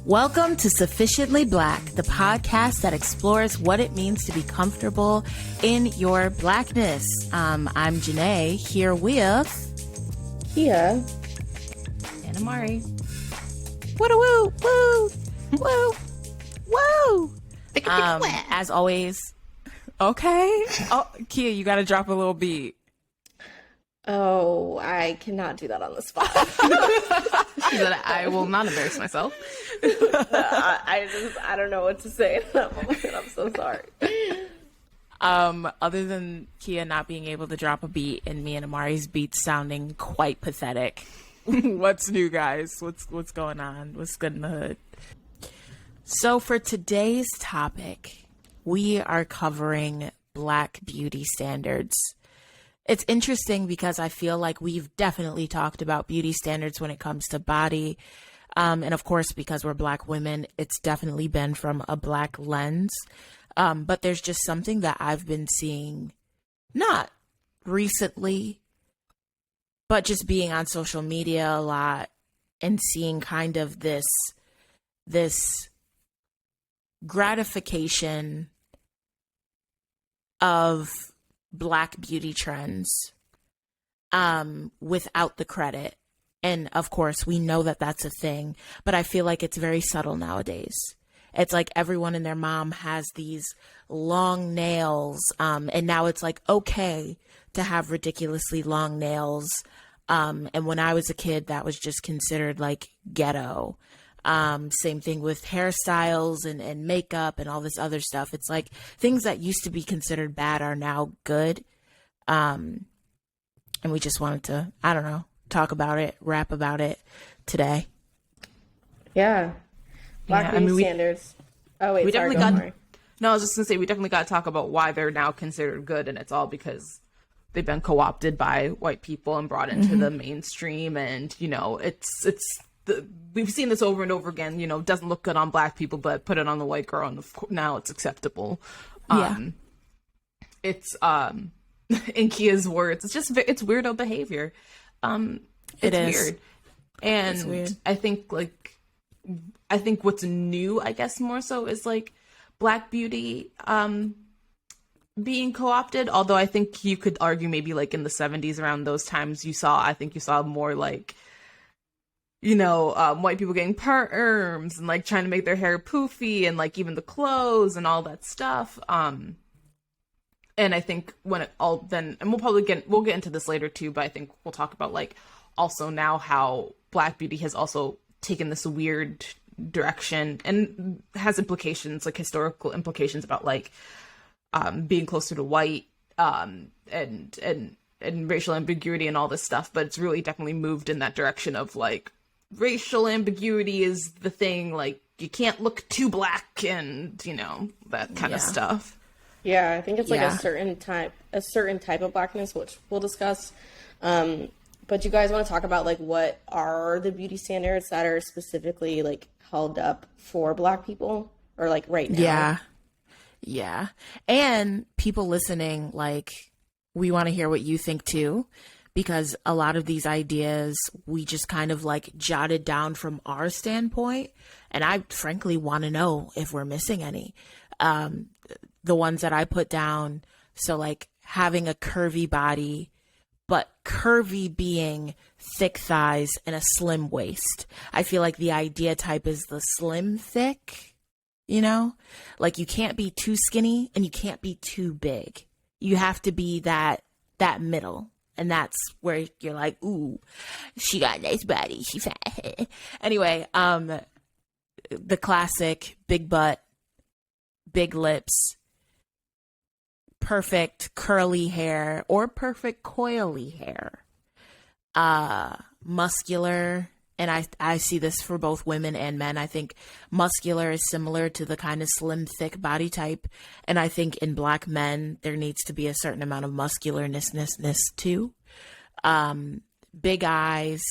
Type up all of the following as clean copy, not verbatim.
Welcome to Sufficiently Black, the podcast that explores what it means to be comfortable in your blackness. I'm Janae, here with Kia and Amari. Woo woo woo woo. As always, okay. Oh, Kia, you got to drop a little beat. Oh, I cannot do that on the spot. She said, I will not embarrass myself. I don't know what to say in that moment. I'm so sorry. Other than Kia not being able to drop a beat and me and Amari's beats sounding quite pathetic. What's new, guys? What's going on? What's good in the hood? So for today's topic, we are covering Black beauty standards. It's interesting because I feel like we've definitely talked about beauty standards when it comes to body. And of course, because we're Black women, it's definitely been from a Black lens. But there's just something that I've been seeing, not recently, but just being on social media a lot and seeing kind of this gratification of Black beauty trends without the credit. And of course, we know that that's a thing, but I feel like it's very subtle nowadays. It's like everyone and their mom has these long nails, and now it's like okay to have ridiculously long nails. And when I was a kid, that was just considered like ghetto. Same thing with hairstyles and makeup and all this other stuff. It's like things that used to be considered bad are now good. And we just wanted to, I don't know, talk about it, rap about it today. Yeah. Black beauty standards. Oh, wait, sorry, go Amari. No, I was just going to say, we definitely got to talk about why they're now considered good. And it's all because they've been co-opted by white people and brought into the mainstream. And, you know, we've seen this over and over again, you know, doesn't look good on Black people, but put it on the white girl and now it's acceptable. It's, in Kia's words, it's weirdo behavior. It's weird. And weird. I think what's new, I guess more so, is like Black beauty, being co-opted. Although I think you could argue maybe like in the 70s around those times you saw more like, you know, white people getting perms and like trying to make their hair poofy and like even the clothes and all that stuff. And I think when it all then, and we'll get into this later too, but I think we'll talk about like also now how Black beauty has also taken this weird direction and has implications, like historical implications about like being closer to white and racial ambiguity and all this stuff. But it's really definitely moved in that direction of like, racial ambiguity is the thing, like you can't look too Black and, you know, that kind of stuff. Yeah, I think it's like a certain type of Blackness, which we'll discuss. But you guys want to talk about like what are the beauty standards that are specifically like held up for Black people or like right now? Yeah. And people listening, like we want to hear what you think too. Because a lot of these ideas we just kind of like jotted down from our standpoint. And I frankly want to know if we're missing any. The ones that I put down. So like having a curvy body, but curvy being thick thighs and a slim waist. I feel like the idea type is the slim thick, you know, like you can't be too skinny and you can't be too big. You have to be that middle. And that's where you're like, ooh, she got a nice body. She fat. Anyway, the classic big butt, big lips, perfect curly hair or perfect coily hair, muscular. And I see this for both women and men. I think muscular is similar to the kind of slim, thick body type. And I think in Black men, there needs to be a certain amount of muscularness too. Big eyes.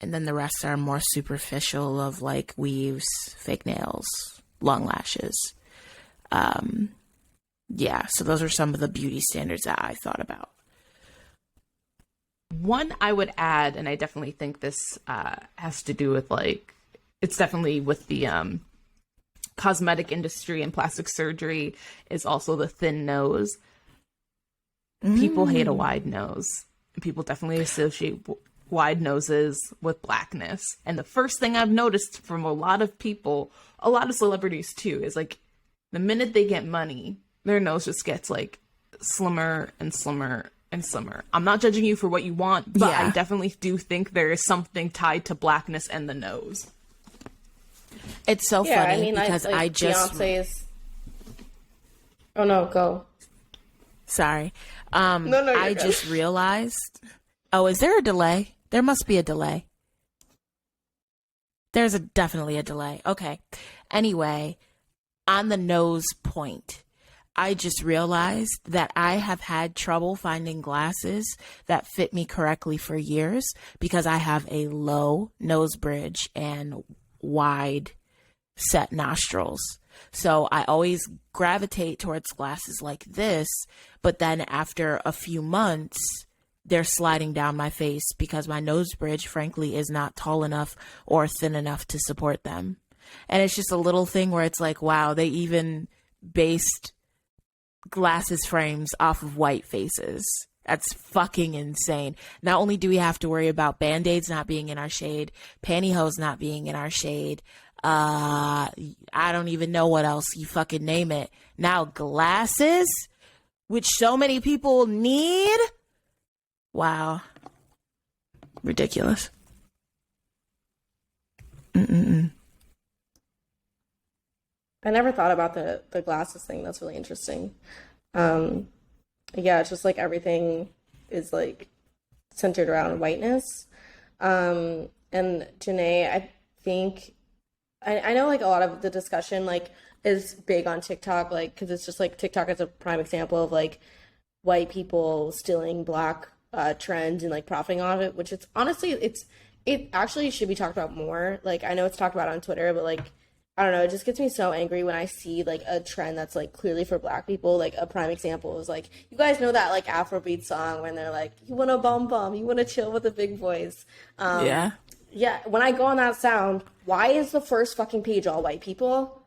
And then the rest are more superficial of like weaves, fake nails, long lashes. So those are some of the beauty standards that I thought about. One I would add, and I definitely think this has to do with like it's definitely with the cosmetic industry and plastic surgery is also the thin nose. People hate a wide nose. People definitely associate wide noses with blackness. And the first thing I've noticed from a lot of people, a lot of celebrities too, is like the minute they get money, their nose just gets like slimmer and slimmer and slimmer. I'm not judging you for what you want, but I definitely do think there is something tied to blackness and the nose. It's so funny because I just Beyonce's... Oh no, go. Sorry. No, I just realized. Oh, is there a delay? There must be a delay. There's definitely a delay. Okay. Anyway, on the nose point, I just realized that I have had trouble finding glasses that fit me correctly for years because I have a low nose bridge and wide set nostrils. So I always gravitate towards glasses like this, but then after a few months, they're sliding down my face because my nose bridge, frankly, is not tall enough or thin enough to support them. And it's just a little thing where it's like, wow, they even based glasses frames off of white faces. That's fucking insane. Not only do we have to worry about Band-Aids not being in our shade, pantyhose not being in our shade, I don't even know what else, you fucking name it. Now glasses, which so many people need. Wow. Ridiculous. I never thought about the glasses thing. That's really interesting. Yeah, it's just like everything is like centered around whiteness. And Janae, I think I know like a lot of the discussion like is big on TikTok, like because it's just like TikTok is a prime example of like white people stealing black trends and like profiting off it, which it's honestly it actually should be talked about more. Like I know it's talked about on Twitter, but like I don't know, it just gets me so angry when I see like a trend that's like clearly for black people. Like a prime example is like, you guys know that like Afrobeat song when they're like, you want to bum bum, you want to chill with the big boys. Yeah, when I go on that sound, why is the first fucking page all white people?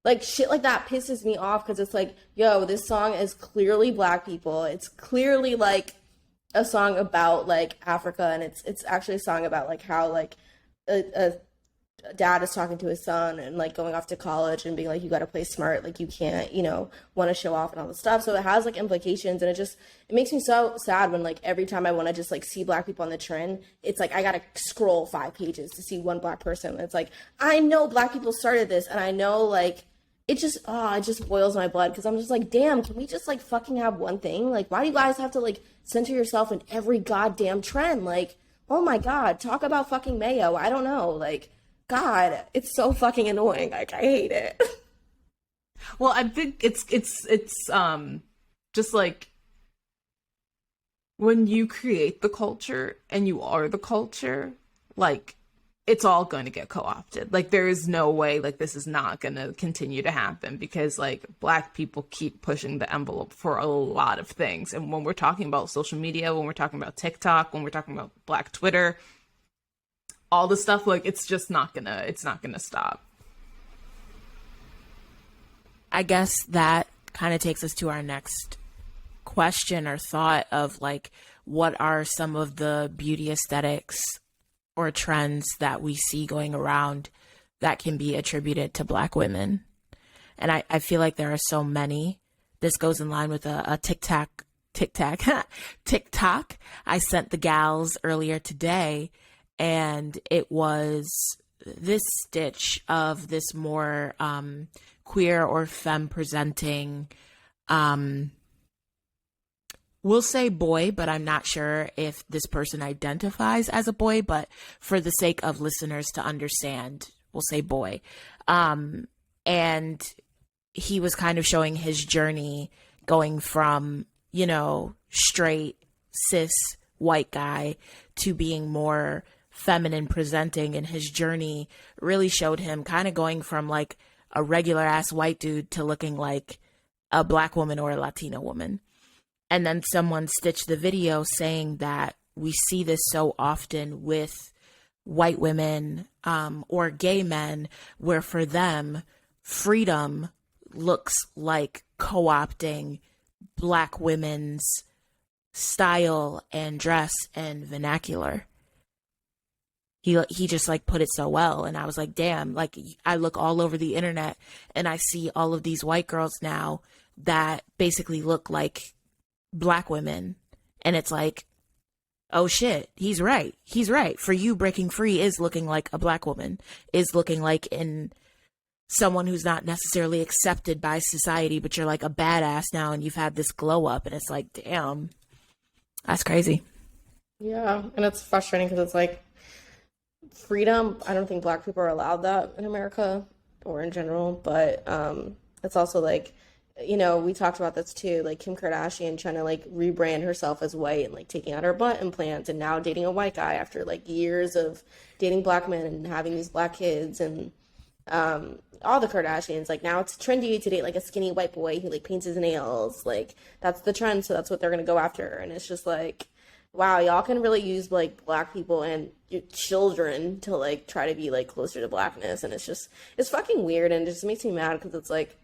Like, shit like that pisses me off because it's like, yo, this song is clearly black people. It's clearly, like, a song about, like, Africa, and it's actually a song about, like, how, like, a dad is talking to his son and, like, going off to college and being like, you gotta play smart, like, you can't, you know, want to show off and all this stuff. So it has, like, implications, and it makes me so sad when, like, every time I want to just, like, see black people on the trend, it's like I gotta scroll 5 pages to see one black person. It's like, I know black people started this, and I know, like, it just boils my blood because I'm just like, damn, can we just, like, fucking have one thing? Like, why do you guys have to, like, center yourself in every goddamn trend? Like, oh my God, talk about fucking mayo. I don't know, like, God, it's so fucking annoying. Like, I hate it. Well, I think it's just like when you create the culture and you are the culture, like it's all going to get co-opted. Like there is no way like this is not going to continue to happen because like black people keep pushing the envelope for a lot of things. And when we're talking about social media, when we're talking about TikTok, when we're talking about black Twitter, all the stuff, like it's not gonna stop. I guess that kind of takes us to our next question or thought of like, what are some of the beauty aesthetics or trends that we see going around that can be attributed to black women? And I feel like there are so many. This goes in line with a TikTok I sent the gals earlier today. And it was this stitch of this more queer or femme presenting, we'll say boy, but I'm not sure if this person identifies as a boy, but for the sake of listeners to understand, we'll say boy. And he was kind of showing his journey going from, you know, straight, cis, white guy to being more feminine presenting, and his journey really showed him kind of going from like a regular ass white dude to looking like a black woman or a Latina woman. And then someone stitched the video saying that we see this so often with white women or gay men, where for them, freedom looks like co-opting Black women's style and dress and vernacular. He just like put it so well, and I was like, damn, like I look all over the internet and I see all of these white girls now that basically look like Black women, and it's like, oh shit, he's right. For you, breaking free is looking like a Black woman, is looking like in someone who's not necessarily accepted by society, but you're like a badass now and you've had this glow up, and it's like, damn, that's crazy. Yeah, and it's frustrating because it's like, freedom, I don't think Black people are allowed that in America or in general, but it's also like, you know, we talked about this too, like Kim Kardashian trying to like rebrand herself as white and like taking out her butt implants and now dating a white guy after like years of dating Black men and having these Black kids, and all the Kardashians, like now it's trendy to date like a skinny white boy who like paints his nails, like that's the trend, so that's what they're gonna go after. And it's just like, wow, y'all can really use like Black people and your children to like try to be like closer to Blackness, and it's fucking weird, and it just makes me mad because it's like,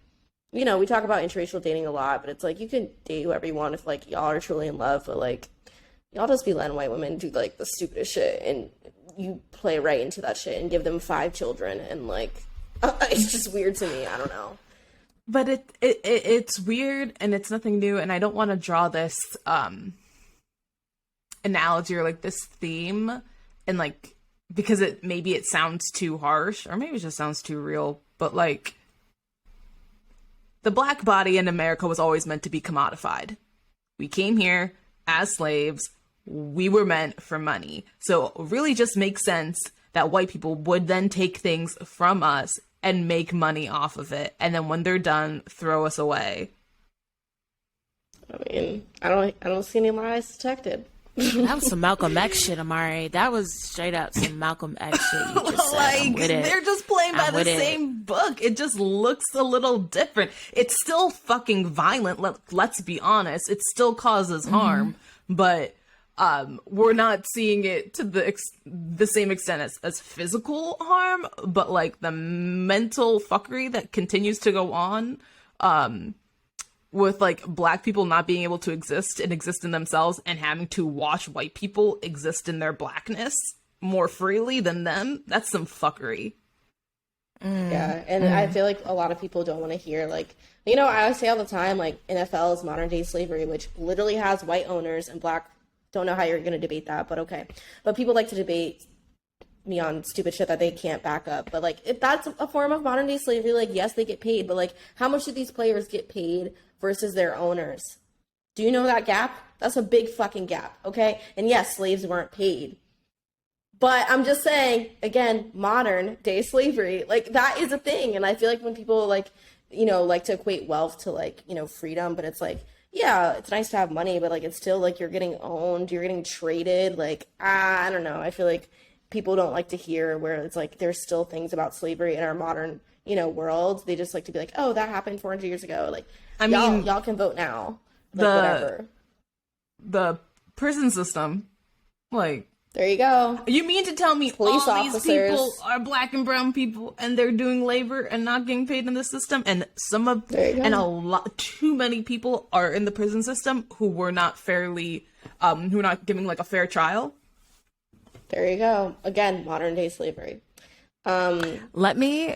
you know, we talk about interracial dating a lot, but it's like you can date whoever you want if like y'all are truly in love, but like y'all just be letting white women do like the stupidest shit, and you play right into that shit and give them 5 children, and like it's just weird to me. I don't know. But it's weird, and it's nothing new, and I don't want to draw this analogy or like this theme, and like because maybe it sounds too harsh, or maybe it just sounds too real, but like the Black body in America was always meant to be commodified. We came here as slaves. We were meant for money. So it really just makes sense that white people would then take things from us and make money off of it, and then when they're done, throw us away. I mean, I don't see any lies detected. That was some Malcolm X shit, Amari. That was straight up some Malcolm X shit you just said. Like, they're just playing by the same book. It just looks a little different. It's still fucking violent, let's be honest. It still causes harm, but we're not seeing it to the same extent as physical harm, but like the mental fuckery that continues to go on, with like Black people not being able to exist in themselves and having to watch white people exist in their Blackness more freely than them. That's some fuckery. Yeah, and I feel like a lot of people don't want to hear, like, you know, I say all the time, like, NFL is modern day slavery, which literally has white owners and Black. Don't know how you're going to debate that, but okay. But people like to debate me on stupid shit that they can't back up. But like, if that's a form of modern day slavery, like, yes, they get paid, but like, how much do these players get paid versus their owners? Do you know that gap? That's a big fucking gap, okay? And yes, slaves weren't paid. But I'm just saying, again, modern day slavery, like, that is a thing. And I feel like when people, like, you know, like to equate wealth to, like, you know, freedom, but it's like, yeah, it's nice to have money, but like, it's still like you're getting owned, you're getting traded. Like, I don't know. I feel like people don't like to hear where it's like there's still things about slavery in our modern, you know, world. They just like to be like, oh, that happened 400 years ago. Like, I mean, y'all can vote now. Like, whatever. The prison system, like, there you go. You mean to tell me police all officers, these people are Black and brown people, and they're doing labor and not getting paid in the system, and too many people are in the prison system who were not fairly, who are not giving like a fair trial? There you go. Again, modern day slavery. Let me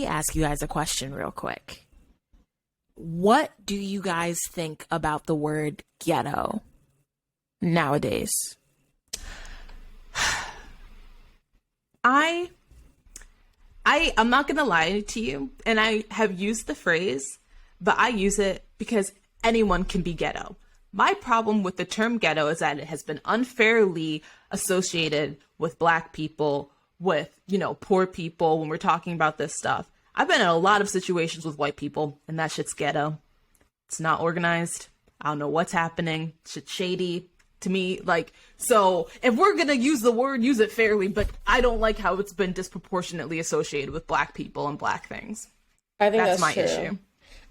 ask you guys a question real quick. What do you guys think about the word ghetto nowadays? I'm not gonna lie to you, and I have used the phrase, but I use it because anyone can be ghetto. My problem with the term ghetto is that it has been unfairly associated with Black people, with, you know, poor people when we're talking about this stuff. I've been in a lot of situations with white people, and that shit's ghetto. It's not organized. I don't know what's happening. Shit's shady. To me, like, so if we're gonna use the word, use it fairly, but I don't like how it's been disproportionately associated with Black people and Black things. I think that's my true. issue.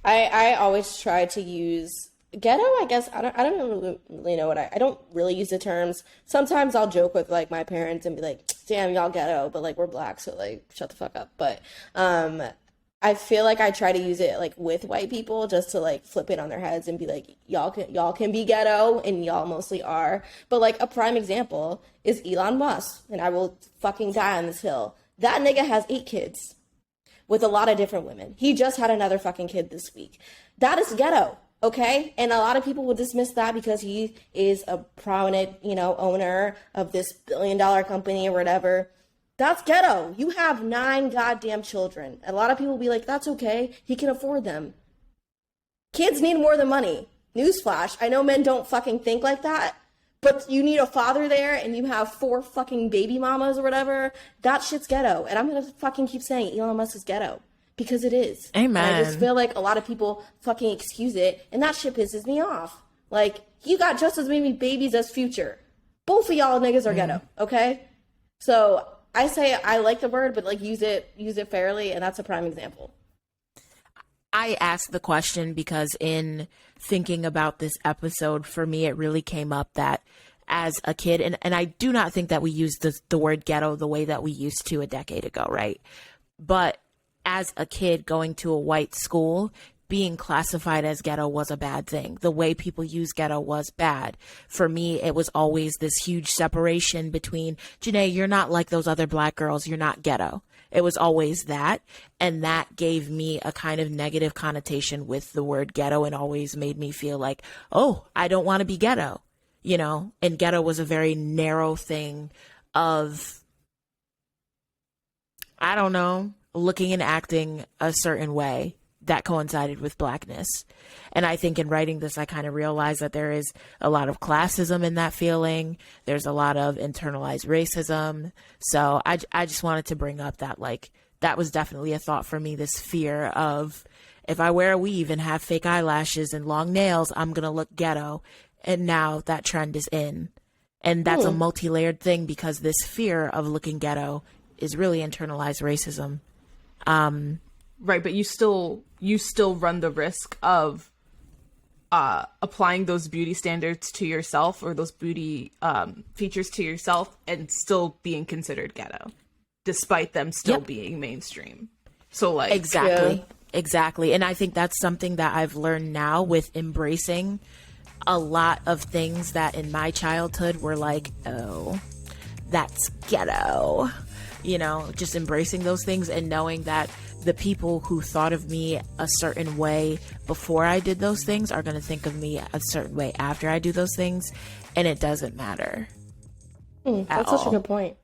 I always try to use Ghetto, I guess, I don't really know I don't really use the terms. Sometimes I'll joke with like my parents and be like, damn, y'all ghetto, but like we're black, so like shut the fuck up. But I feel like I try to use it like with white people just to like flip it on their heads and be like, y'all can be ghetto, and y'all mostly are. But like a prime example is Elon Musk, and I will fucking die on this hill. That nigga has 8 kids with a lot of different women. He just had another fucking kid this week. That is ghetto. Okay. And a lot of people will dismiss that because he is a prominent, owner of this billion-dollar company or whatever. That's ghetto. You have 9 goddamn children. A lot of people will be like, that's okay. He can afford them. Kids need more than money. Newsflash. I know men don't fucking think like that, but you need a father there and you have 4 fucking baby mamas or whatever. That shit's ghetto. And I'm going to fucking keep saying Elon Musk is ghetto. Because it is. Amen. And I just feel like a lot of people fucking excuse it, and that shit pisses me off. Like, you got just as many babies as Future. Both of y'all niggas are ghetto, okay? So I say I like the word, but like use it fairly, and that's a prime example. I asked the question because in thinking about this episode, for me, it really came up that as a kid, and I do not think that we used the word ghetto the way that we used to a decade ago, right? But as a kid going to a white school, being classified as ghetto was a bad thing. The way people use ghetto was bad. For me, it was always this huge separation between, Janae, you're not like those other black girls. You're not ghetto. It was always that. And that gave me a kind of negative connotation with the word ghetto and always made me feel like, oh, I don't want to be ghetto, and ghetto was a very narrow thing of, I don't know, looking and acting a certain way that coincided with blackness. And I think in writing this, I kind of realized that there is a lot of classism in that feeling. There's a lot of internalized racism. So I just wanted to bring up that, like, that was definitely a thought for me, this fear of if I wear a weave and have fake eyelashes and long nails, I'm going to look ghetto. And now that trend is in. And that's a multi-layered thing because this fear of looking ghetto is really internalized racism. Right, but you still run the risk of applying those beauty standards to yourself or those beauty features to yourself and still being considered ghetto, despite them still being mainstream. So like exactly. And I think that's something that I've learned now with embracing a lot of things that in my childhood were like, oh, that's ghetto. Just embracing those things and knowing that the people who thought of me a certain way before I did those things are going to think of me a certain way after I do those things. And it doesn't matter. That's such a good point.